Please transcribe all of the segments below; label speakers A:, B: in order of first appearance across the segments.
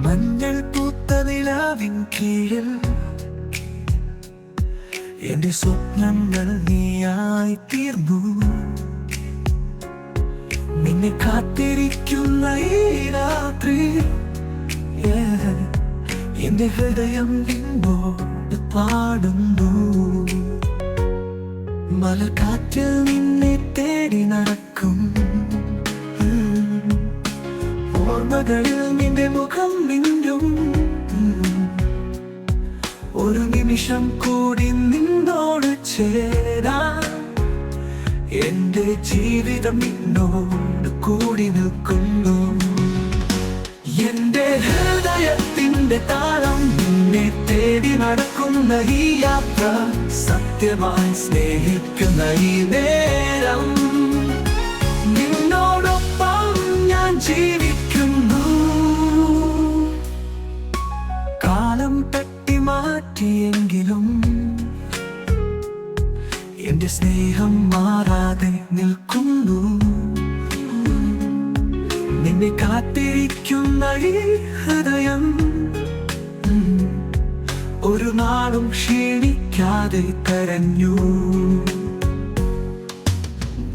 A: മഞ്ഞൾ പൂത്ത നിലാവിൻ കീഴിൽ എന്റെ സ്വപ്നങ്ങൾ നീയായി തീർന്നു. നിന്നെ കാത്തിരിക്കുന്ന ഈ രാത്രി എന്റെ ഹൃദയം നിന്നോട് പാടുന്നു. മലക്കാറ്റിൽ നിന്നെ തേടി നടക്കും, ഓർമ്മകളിൽ നിന്റെ മുഖം മിന്നും. ഒരു നിമിഷം കൂടി നിന്നോട് ചേരാൻ എന്റെ ജീവിതം നിന്നോട് കൂടി നിൽക്കുന്നു. എന്റെ ഹൃദയത്തിന്റെ താളം നിന്നെ തേടി നടക്കുന്ന ഈ യാത്ര, സത്യമായി സ്നേഹിക്കുന്ന ഈ നേരം, നിന്നോടൊപ്പം ഞാൻ ജീവിക്കുന്നു. കാലം തട്ടി മാറ്റിയെങ്കിലും എന്റെ സ്നേഹം മാറാതെ നിൽക്കുന്നു. നിന്നെ കാത്തിരിക്കുന്ന ഈ ഹൃദയം ഒരു നാളും ക്ഷീണിക്കാതെ കരഞ്ഞു.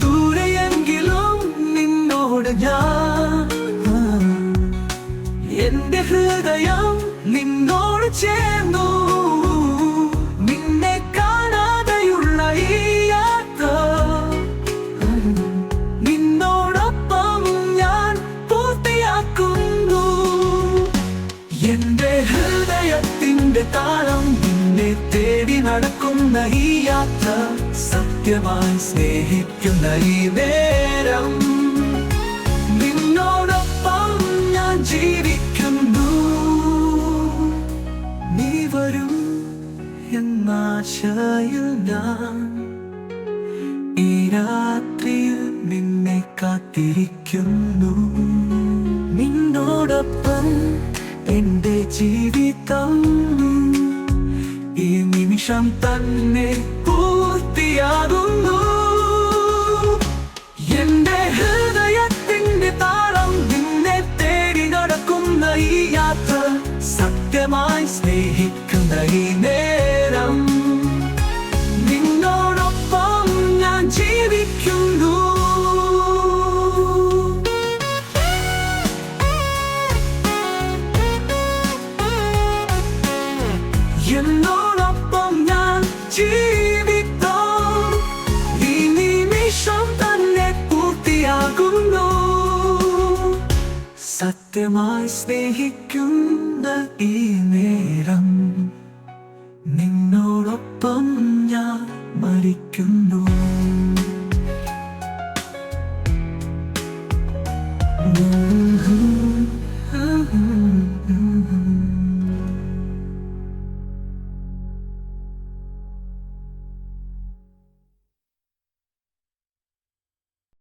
A: ദൂരെയെങ്കിലും നിന്നോട് ഞാൻ, എന്റെ ഹൃദയം നിന്നോട് ചേർന്നു. നിന്നെ കാണാതെയുള്ള ഈ യാത്ര, നിന്നോടൊപ്പം ഞാൻ പൂർത്തിയാക്കുന്നു. എന്റെ ഹൃദയത്തിന്റെ താളം നിന്നെ തേടി നടക്കുന്ന ഈ യാത്ര, സത്യമായി സ്നേഹിക്കുന്ന ഈ നേരം, നിന്നോടൊപ്പം ഞാൻ ജീവിക്കുന്നു. നീ വരും എന്നാശയിൽ ഞാൻ ഈ രാത്രിയിൽ നിന്നെ കാത്തിരിക്കുന്നു. നിന്നോടൊപ്പം എന്റെ ജീവിതം ഈ നിമിഷം തന്നെ പൂർത്തിയാകുന്നു. എന്റെ ഹൃദയത്തിന്റെ താളം നിന്നെ തേടി നടക്കുന്ന ഈ യാത്ര, സത്യമായി സ്നേഹിക്കുന്ന ഈ നേരം, നിന്നോടൊപ്പം ഞാൻ ജീവിക്കുന്നു. എന്നോടൊപ്പം ഞാൻ ജീവിതം ഈ നിമിഷം തന്നെ പൂർത്തിയാകുന്നു. സത്യമായി സ്നേഹിക്കുന്ന ഈ നേരം, നിന്നോടൊപ്പം ഞാൻ മരിക്കുന്നു.